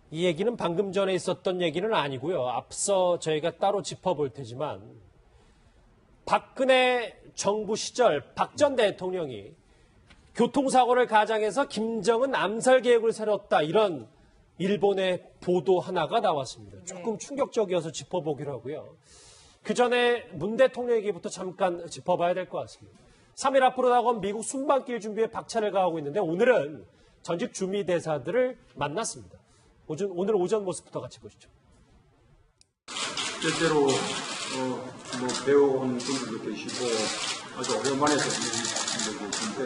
이 얘기는 방금 전에 있었던 얘기는 아니고요. 앞서 저희가 따로 짚어볼 테지만 박근혜 정부 시절 박 전 대통령이 교통사고를 가장해서 김정은 암살 계획을 세웠다. 이런 일본의 보도 하나가 나왔습니다. 조금 충격적이어서 짚어보기로 하고요. 그 전에 문 대통령 얘기부터 잠깐 짚어봐야 될 것 같습니다. 3일 앞으로 다가온 미국 순방길 준비에 박차를 가하고 있는데 오늘은 전직 주미 대사들을 만났습니다. 오늘 오전 모습부터 같이 보시죠. 실제로 뭐 배워온 분들도 계시고 아주 오랜만에 뵙는 분들도 계신데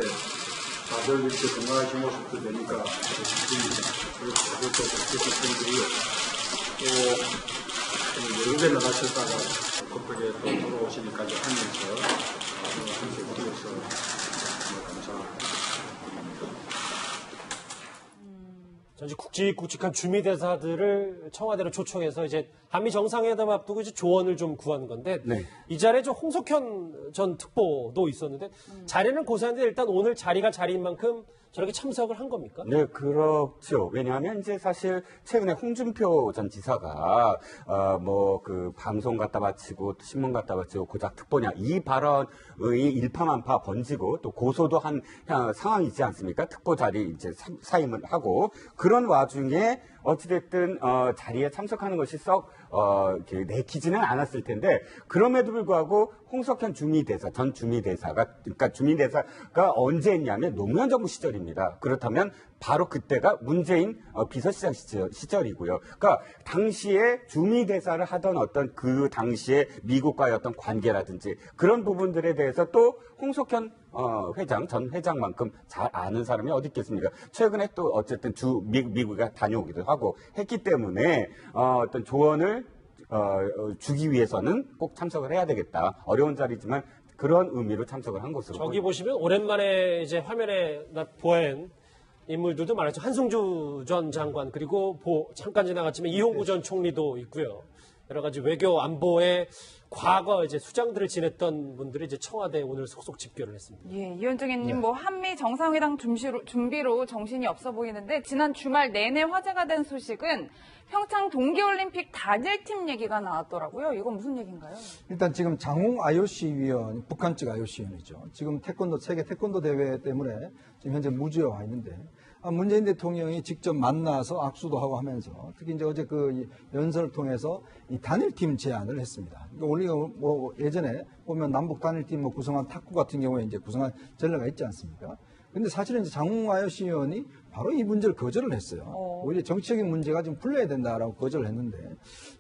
다들 이렇게 건강하신 모습도 되니까 아주 기쁩니다. 그리고 가족도 그렇게 분들이요. 또 여러 개 나가셨다가 급하게 또 돌아오시니까 하면서 함께 드려서 감사합니다. 전직 굵직굵직한 주미대사들을 청와대로 초청해서 이제 한미 정상회담 앞두고 이제 조언을 좀 구한 건데 네. 이 자리에 좀 홍석현 전 특보도 있었는데 자리는 고사한데 일단 오늘 자리가 자리인 만큼 저렇게 참석을 한 겁니까? 네, 그렇죠. 왜냐하면 이제 사실 최근에 홍준표 전 지사가 그 방송 갖다 바치고 또 신문 갖다 바치고 고작 특보냐 이 발언이 일파만파 번지고 또 고소도 한 상황이 있지 않습니까? 특보 자리 이제 사임을 하고 그런 와중에 어찌됐든 자리에 참석하는 것이 썩 내키지는 않았을 텐데 그럼에도 불구하고 홍석현 전 주미대사가 그러니까 주미대사가 언제 했냐면 노무현 정부 시절입니다. 그렇다면 바로 그때가 문재인 비서실장 시절이고요. 그러니까 당시에 주미대사를 하던 어떤 그 당시에 미국과의 어떤 관계라든지 그런 부분들에 대해서 또 홍석현 전 회장만큼 잘 아는 사람이 어디 있겠습니까? 최근에 또 어쨌든 미국에 다녀오기도 하고 했기 때문에 어떤 조언을 주기 위해서는 꼭 참석을 해야 되겠다. 어려운 자리지만 그런 의미로 참석을 한 것으로. 저기 보시면 오랜만에 이제 화면에 보인 인물들도 많았죠. 한승주 전 장관 그리고 잠깐 지나갔지만 이홍구 전 총리도 있고요. 여러 가지 외교 안보의 과거 이제 수장들을 지냈던 분들이 이제 청와대에 오늘 속속 집결을 했습니다. 예, 이현정님 한미 정상회담 준비로 정신이 없어 보이는데 지난 주말 내내 화제가 된 소식은 평창 동계올림픽 단일팀 얘기가 나왔더라고요. 이건 무슨 얘기인가요? 일단 지금 장홍 IOC 위원, 북한 측 IOC 위원이죠. 지금 세계 태권도 대회 때문에 지금 현재 무주에 와 있는데 문재인 대통령이 직접 만나서 악수도 하고 하면서 특히 이제 어제 그 연설을 통해서 이 단일팀 제안을 했습니다. 우리가 뭐 예전에 보면 남북 단일팀 구성한 탁구 같은 경우에 이제 구성한 전례가 있지 않습니까? 근데 사실은 이제 장홍 IOC 의원이 바로 이 문제를 거절을 했어요. 오히려 정치적인 문제가 좀 풀려야 된다라고 거절을 했는데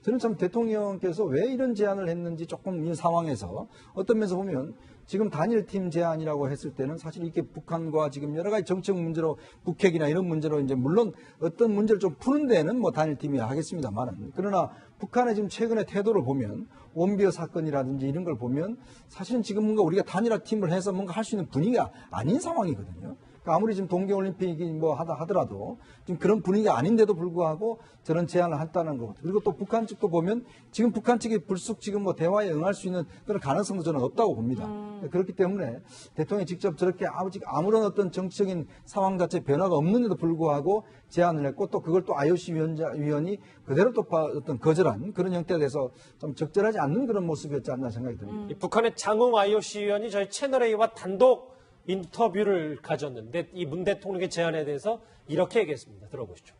저는 참 대통령께서 왜 이런 제안을 했는지 조금 이 상황에서 어떤 면에서 보면 지금 단일팀 제안이라고 했을 때는 사실 이게 북한과 지금 여러 가지 정책 문제로 북핵이나 이런 문제로 이제 물론 어떤 문제를 좀 푸는 데는 뭐 단일팀이 하겠습니다만은 그러나 북한의 지금 최근의 태도를 보면 원비어 사건이라든지 이런 걸 보면 사실은 지금 뭔가 우리가 단일화 팀을 해서 뭔가 할 수 있는 분위기가 아닌 상황이거든요. 그러니까 아무리 지금 동계올림픽이 하더라도 지금 그런 분위기가 아닌데도 불구하고 저런 제안을 했다는 것. 그리고 또 북한 측도 보면 지금 북한 측이 불쑥 지금 대화에 응할 수 있는 그런 가능성도 저는 없다고 봅니다. 그렇기 때문에 대통령이 직접 저렇게 아무런 어떤 정치적인 상황 자체 변화가 없는데도 불구하고 제안을 했고 또 그걸 또 IOC 위원이 그대로 또 어떤 거절한 그런 형태에 대해서 좀 적절하지 않는 그런 모습이었지 않나 생각이 듭니다. 북한의 장홍 IOC 위원이 저희 채널A와 단독 인터뷰를 가졌는데 이 문 대통령의 제안에 대해서 이렇게 얘기했습니다. 들어보시죠.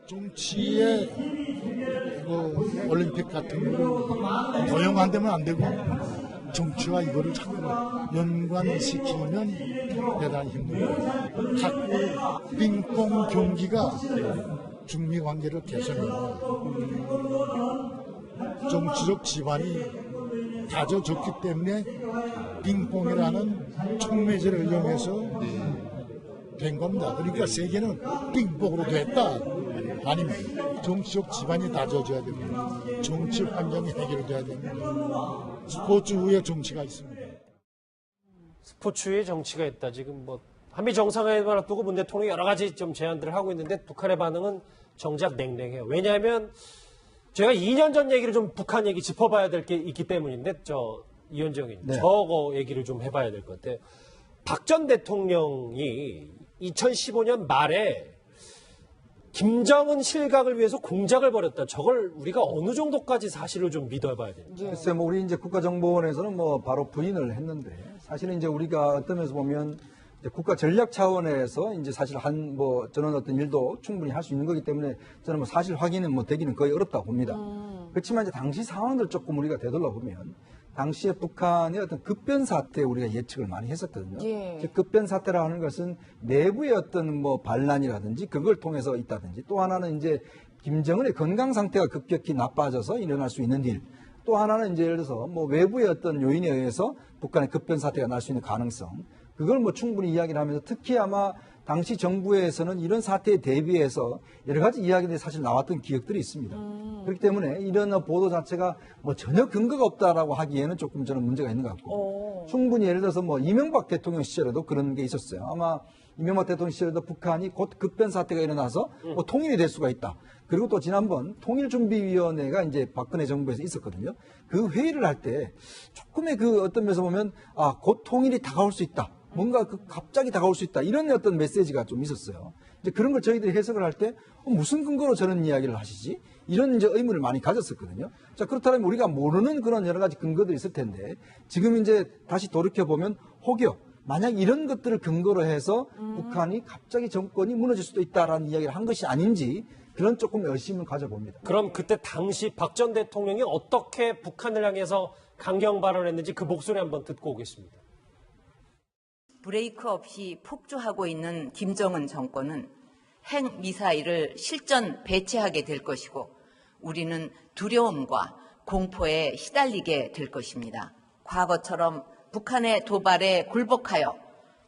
정치의 올림픽 같은 거를 도용한다면 안 되고 정치와 이거를 자꾸 연관시키면 대단히 힘들어요. 탁구, 빙봉 경기가 중미 관계를 개선해요. 정치적 지반이 다져졌기 때문에 빙봉이라는 촉매제를 이용해서 된 겁니다. 그러니까 세계는 빙봉으로 됐다. 아니면 정치적 지반이 다져져야 됩니다. 정치 환경이 해결돼야 됩니다. 스포츠의 정치가 있습니다. 스포츠의 정치가 있다. 지금 한미 정상회담을 앞두고 문 대통령이 여러 가지 좀 제안들을 하고 있는데 북한의 반응은 정작 냉랭해요. 왜냐하면 제가 2년 전 얘기를 좀 북한 얘기 짚어봐야 될 게 있기 때문인데 이현정이 저거 얘기를 좀 해봐야 될 것 같아요. 박 전 대통령이 2015년 말에 김정은 실각을 위해서 공작을 벌였다. 저걸 우리가 어느 정도까지 사실을 좀 믿어봐야 돼요. 글쎄, 뭐 우리 이제 국가정보원에서는 뭐 바로 부인을 했는데, 사실은 이제 우리가 어떤 면에서 보면 이제 국가 전략 차원에서 이제 사실 저는 어떤 일도 충분히 할 수 있는 거기 때문에 저는 뭐 사실 확인은 뭐 되기는 거의 어렵다고 봅니다. 그렇지만 이제 당시 상황들 조금 우리가 되돌아보면 당시에 북한의 어떤 급변 사태 우리가 예측을 많이 했었거든요. 예. 즉 급변 사태라고 하는 것은 내부의 어떤 뭐 반란이라든지 그걸 통해서 있다든지, 또 하나는 이제 김정은의 건강 상태가 급격히 나빠져서 일어날 수 있는 일, 또 하나는 이제 예를 들어서 뭐 외부의 어떤 요인에 의해서 북한의 급변 사태가 날 수 있는 가능성, 그걸 뭐 충분히 이야기를 하면서, 특히 아마 당시 정부에서는 이런 사태에 대비해서 여러 가지 이야기들이 사실 나왔던 기억들이 있습니다. 그렇기 때문에 이런 보도 자체가 뭐 전혀 근거가 없다라고 하기에는 조금 저는 문제가 있는 것 같고, 충분히 예를 들어서 뭐 이명박 대통령 시절에도 그런 게 있었어요. 아마 이명박 대통령 시절에도 북한이 곧 급변 사태가 일어나서 뭐 통일이 될 수가 있다. 그리고 또 지난번 통일준비위원회가 이제 박근혜 정부에서 있었거든요. 그 회의를 할 때 조금의 그 어떤 면에서 보면 곧 통일이 다가올 수 있다. 뭔가 갑자기 다가올 수 있다. 이런 어떤 메시지가 좀 있었어요. 이제 그런 걸 저희들이 해석을 할 때 무슨 근거로 저런 이야기를 하시지? 이런 이제 의문을 많이 가졌었거든요. 자, 그렇다면 우리가 모르는 그런 여러 가지 근거들이 있을 텐데, 지금 이제 다시 돌이켜보면 혹여 만약 이런 것들을 근거로 해서 북한이 갑자기 정권이 무너질 수도 있다라는 이야기를 한 것이 아닌지, 그런 조금 의심을 가져봅니다. 그럼 그때 당시 박 전 대통령이 어떻게 북한을 향해서 강경 발언했는지 그 목소리 한번 듣고 오겠습니다. 브레이크 없이 폭주하고 있는 김정은 정권은 핵 미사일을 실전 배치하게 될 것이고, 우리는 두려움과 공포에 시달리게 될 것입니다. 과거처럼 북한의 도발에 굴복하여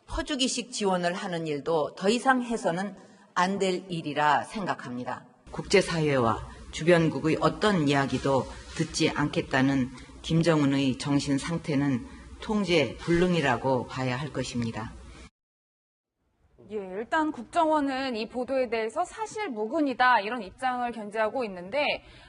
퍼주기식 지원을 하는 일도 더 이상 해서는 안 될 일이라 생각합니다. 국제사회와 주변국의 어떤 이야기도 듣지 않겠다는 김정은의 정신 상태는 통제 불능이라고 봐야 할 것입니다. 예, 일단 국정원은 이 보도에 대해서 사실 무근이다 이런 입장을 견지하고 있는데,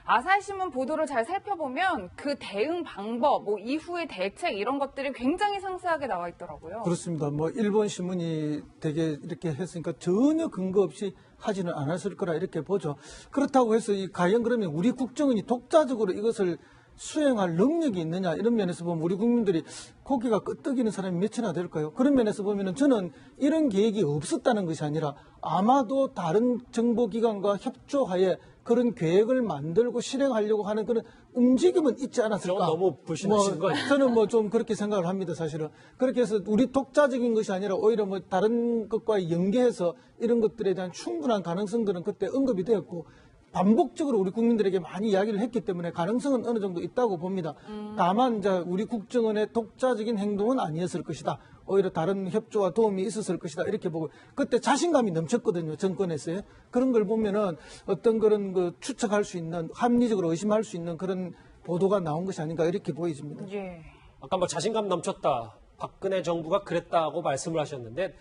아사히신문 보도를 잘 살펴보면 그 대응 방법, 뭐 이후의 대책 이런 것들이 굉장히 상세하게 나와 있더라고요. 그렇습니다. 뭐 일본 신문이 되게 이렇게 했으니까 전혀 근거 없이 하지는 않았을 거라 이렇게 보죠. 그렇다고 해서 과연 그러면 우리 국정원이 독자적으로 이것을 수행할 능력이 있느냐, 이런 면에서 보면 우리 국민들이 고개가 끄덕이는 사람이 몇이나 될까요? 그런 면에서 보면은 저는 이런 계획이 없었다는 것이 아니라 아마도 다른 정보기관과 협조하에 그런 계획을 만들고 실행하려고 하는 그런 움직임은 있지 않았을까? 너무 불신하신 거 아니에요? 저는 뭐 좀 그렇게 생각을 합니다, 사실은. 그렇게 해서 우리 독자적인 것이 아니라 오히려 뭐 다른 것과 연계해서 이런 것들에 대한 충분한 가능성들은 그때 언급이 되었고, 반복적으로 우리 국민들에게 많이 이야기를 했기 때문에 가능성은 어느 정도 있다고 봅니다. 다만 이제 우리 국정원의 독자적인 행동은 아니었을 것이다. 오히려 다른 협조와 도움이 있었을 것이다. 이렇게 보고, 그때 자신감이 넘쳤거든요, 정권에서요. 그런 걸 보면은 어떤 그런 추측할 수 있는, 합리적으로 의심할 수 있는 그런 보도가 나온 것이 아닌가 이렇게 보여집니다. 예. 아까 뭐 자신감 넘쳤다. 박근혜 정부가 그랬다고 말씀을 하셨는데,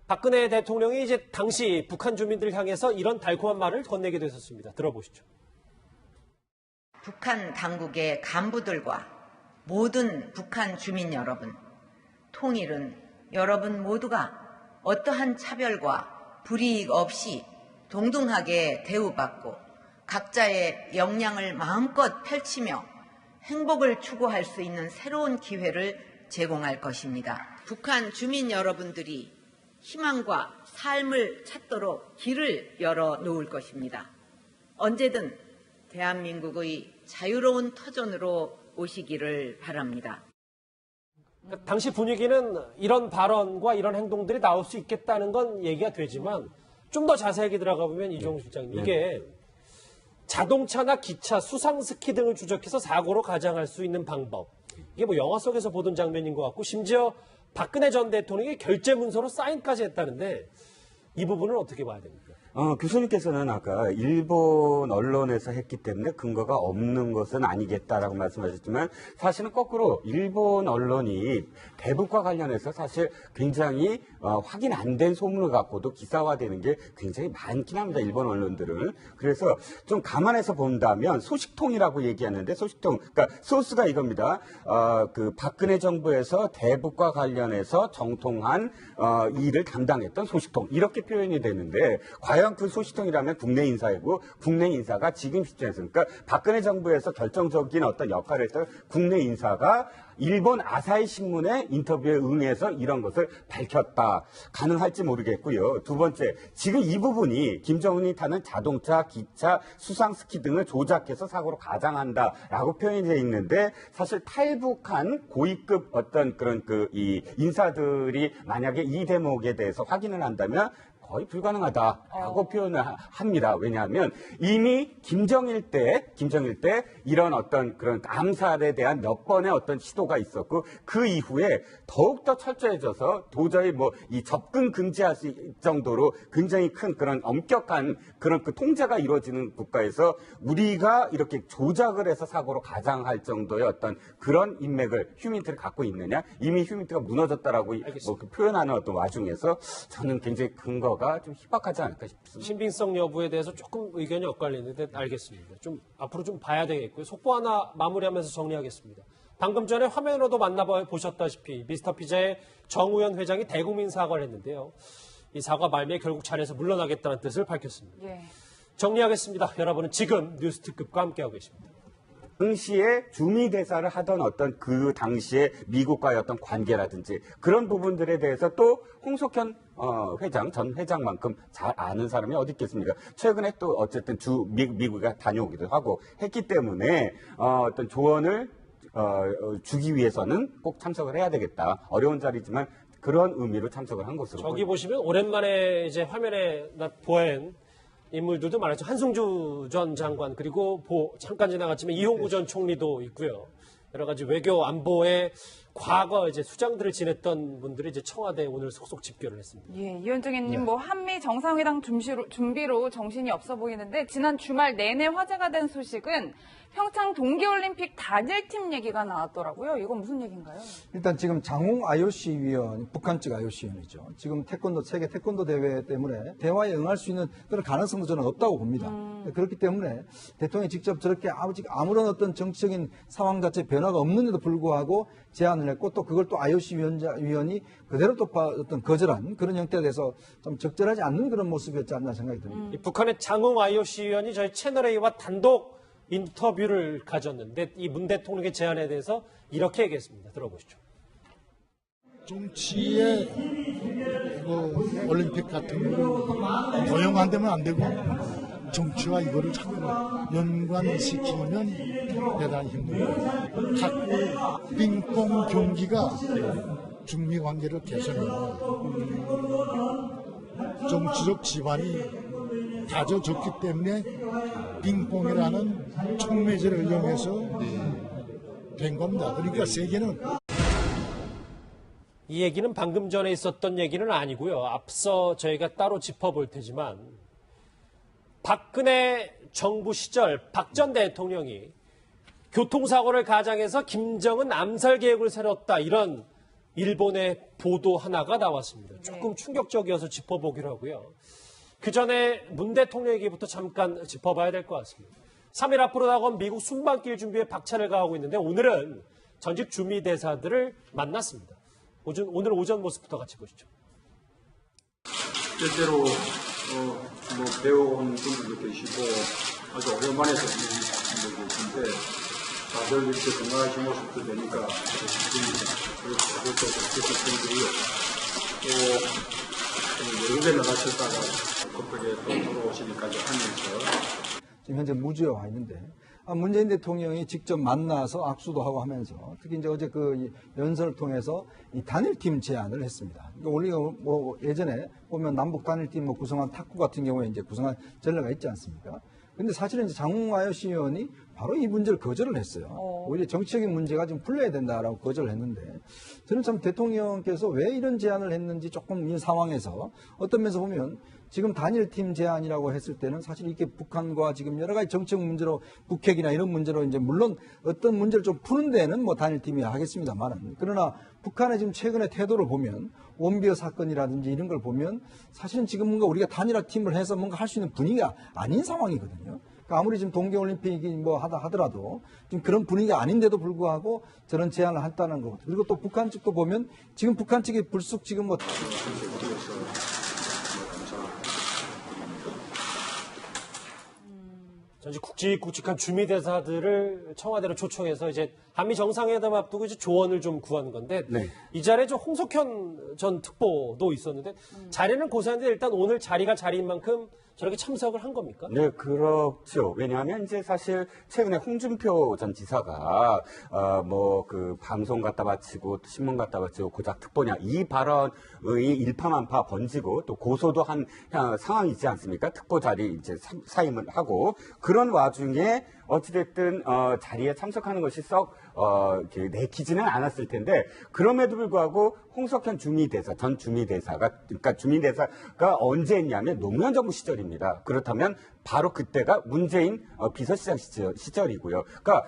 박근혜 대통령이 이제 당시 북한 주민들을 향해서 이런 달콤한 말을 건네기도 했었습니다. 들어보시죠. 북한 당국의 간부들과 모든 북한 주민 여러분, 통일은 여러분 모두가 어떠한 차별과 불이익 없이 동등하게 대우받고 각자의 역량을 마음껏 펼치며 행복을 추구할 수 있는 새로운 기회를 제공할 것입니다. 북한 주민 여러분들이 희망과 삶을 찾도록 길을 열어 놓을 것입니다. 언제든 대한민국의 자유로운 터전으로 오시기를 바랍니다. 그러니까 당시 분위기는 이런 발언과 이런 행동들이 나올 수 있겠다는 건 얘기가 되지만, 좀 더 자세하게 들어가 보면 이종우 실장님, 이게 자동차나 기차, 수상스키 등을 추적해서 사고로 가장할 수 있는 방법, 이게 뭐 영화 속에서 보던 장면인 것 같고, 심지어 박근혜 전 대통령이 결재 문서로 사인까지 했다는데, 이 부분은 어떻게 봐야 됩니까? 교수님께서는 아까 일본 언론에서 했기 때문에 근거가 없는 것은 아니겠다라고 말씀하셨지만, 사실은 거꾸로 일본 언론이 대북과 관련해서 사실 굉장히 확인 안 된 소문을 갖고도 기사화되는 게 굉장히 많긴 합니다, 일본 언론들은. 그래서 좀 감안해서 본다면 소식통이라고 얘기하는데, 소식통, 그러니까 소스가 이겁니다. 그 박근혜 정부에서 대북과 관련해서 정통한 일을 담당했던 소식통, 이렇게 이렇게 표현이 되는데 과연 그 소시통이라면 국내 인사이고 국내 인사가 지금 시점에서 그러니까 박근혜 정부에서 결정적인 어떤 역할을 했던 국내 인사가 일본 아사히 신문의 인터뷰에 응해서 이런 것을 밝혔다. 가능할지 모르겠고요. 두 번째, 지금 이 부분이 김정은이 타는 자동차, 기차, 수상스키 등을 조작해서 사고로 가장한다라고 표현이 되어 있는데 사실 탈북한 고위급 어떤 그런 이 인사들이 만약에 이 대목에 대해서 확인을 한다면 거의 불가능하다라고 표현을 합니다. 왜냐하면 이미 김정일 때 이런 어떤 그런 암살에 대한 몇 번의 어떤 시도가 있었고 그 이후에 더욱더 철저해져서 도저히 뭐 이 접근 금지할 정도로 굉장히 큰 그런 엄격한 그런 그 통제가 이루어지는 국가에서 우리가 이렇게 조작을 해서 사고로 가장할 정도의 어떤 그런 인맥을 휴민트를 갖고 있느냐? 이미 휴민트가 무너졌다라고 뭐 그 표현하는 어떤 와중에서 저는 굉장히 근거가 좀 희박하지 않을까 싶습니다. 신빙성 여부에 대해서 조금 의견이 엇갈리는데 알겠습니다. 좀 앞으로 좀 봐야 되겠고요. 속보 하나 마무리하면서 정리하겠습니다. 방금 전에 화면으로도 만나보셨다시피 미스터 피자의 정우현 회장이 대국민 사과를 했는데요. 이 사과 말미에 결국 자리에서 물러나겠다는 뜻을 밝혔습니다. 예. 정리하겠습니다. 여러분은 지금 뉴스 특급과 함께하고 계십니다. 당시에 주미 대사를 하던 어떤 그 당시에 미국과의 어떤 관계라든지 그런 부분들에 대해서 또 홍석현 전 회장만큼 잘 아는 사람이 어디 있겠습니까? 최근에 또 어쨌든 미국에 다녀오기도 하고 했기 때문에 어떤 조언을 주기 위해서는 꼭 참석을 해야 되겠다. 어려운 자리지만 그런 의미로 참석을 한 것으로. 저기 보시면 오랜만에 이제 화면에 보인 인물들도 많았죠. 한승주 전 장관 그리고 잠깐 지나갔지만 이홍구 전 총리도 있고요. 여러 가지 외교 안보의 과거 이제 수장들을 지냈던 분들이 이제 청와대에 오늘 속속 집결을 했습니다. 예, 이현정님 뭐 한미 정상회담 준비로 정신이 없어 보이는데 지난 주말 내내 화제가 된 소식은 평창 동계올림픽 단일팀 얘기가 나왔더라고요. 이건 무슨 얘기인가요? 일단 지금 장웅 IOC 위원, 북한 측 IOC 위원이죠. 지금 세계 태권도 대회 때문에 대화에 응할 수 있는 그런 가능성도 저는 없다고 봅니다. 그렇기 때문에 대통령이 직접 저렇게 아무런 어떤 정치적인 상황 자체 변화가 없는데도 불구하고 제안을 했고 또 그걸 또 IOC 위원이 그대로 또 어떤 거절한 그런 형태에 대해서 좀 적절하지 않는 그런 모습이었지 않나 생각이 듭니다. 이 북한의 장웅 IOC 위원이 저희 채널A와 단독 인터뷰를 가졌는데 이 문 대통령의 제안에 대해서 이렇게 얘기했습니다. 들어보시죠. 정치에 올림픽 같은 거 도용 안 되면 안 되고 정치와 이거를 자꾸 연관시키면 대단히 힘들어요. 자꾸 빙봉 경기가 중미 관계를 개선해요. 정치적 지반이 다져졌기 때문에 빙봉이라는 촉매제를 이용해서 된 겁니다. 그러니까 세계는 이 얘기는 방금 전에 있었던 얘기는 아니고요. 앞서 저희가 따로 짚어볼 테지만 박근혜 정부 시절 박 전 대통령이 교통사고를 가장해서 김정은 암살 계획을 세웠다 이런 일본의 보도 하나가 나왔습니다. 조금 충격적이어서 짚어보기로 하고요. 그 전에 문 대통령 얘기부터 잠깐 짚어봐야 될 것 같습니다. 3일 앞으로 다가온 미국 순방길 준비에 박차를 가하고 있는데 오늘은 전직 주미 대사들을 만났습니다. 오늘 오전 모습부터 같이 보시죠. 실제로 뭐 배워온 분들도 계시고 아주 오랜만에 뵙는 분들도 계신데 다들 이렇게 건강하신 모습도 되니까 기쁩니다. 그리고 가족도 계신 분들이 또 외국에 나가셨다가 급하게 또 돌아오시니까 하면서 지금 현재 무주에 와 있는데 문재인 대통령이 직접 만나서 악수도 하고 하면서 특히 이제 어제 그 연설을 통해서 이 단일팀 제안을 했습니다. 그러니까 우리가 뭐 예전에 보면 남북 단일팀 뭐 구성한 탁구 같은 경우에 이제 구성한 전례가 있지 않습니까? 근데 사실은 이제 장웅 IOC 의원이 바로 이 문제를 거절을 했어요. 오히려 정치적인 문제가 좀 풀려야 된다라고 거절을 했는데 저는 참 대통령께서 왜 이런 제안을 했는지 조금 이 상황에서 어떤 면에서 보면 지금 단일팀 제안이라고 했을 때는 사실 이게 북한과 지금 여러 가지 정책 문제로 북핵이나 이런 문제로 이제 물론 어떤 문제를 좀 푸는 데는 뭐 단일팀이 하겠습니다만은 그러나 북한의 지금 최근의 태도를 보면 원비어 사건이라든지 이런 걸 보면 사실은 지금 뭔가 우리가 단일화 팀을 해서 뭔가 할 수 있는 분위기가 아닌 상황이거든요. 그러니까 아무리 지금 동계올림픽이 뭐 하더라도 지금 그런 분위기가 아닌데도 불구하고 저런 제안을 했다는 것. 그리고 또 북한 측도 보면 지금 북한 측이 불쑥 지금 뭐 전직 굵직굵직한 주미대사들을 청와대로 초청해서 이제 한미 정상회담 앞두고 이제 조언을 좀 구한 건데 네. 이 자리에 좀 홍석현 전 특보도 있었는데 자리는 고사인데 일단 오늘 자리가 자리인 만큼 저렇게 참석을 한 겁니까? 네, 그렇죠. 왜냐하면 이제 사실 최근에 홍준표 전 지사가 뭐 그 방송 갖다 바치고 또 신문 갖다 바치고 고작 특보냐 이 발언의 일파만파 번지고 또 고소도 한 상황이지 않습니까? 특보 자리 이제 사임을 하고 그런 와중에 어찌됐든 자리에 참석하는 것이 썩 이렇게 내키지는 않았을 텐데 그럼에도 불구하고 홍석현 전 주미대사가 그러니까 주미대사가 언제 했냐면 노무현 정부 시절입니다. 그렇다면 바로 그때가 문재인 비서실장 시절이고요. 그러니까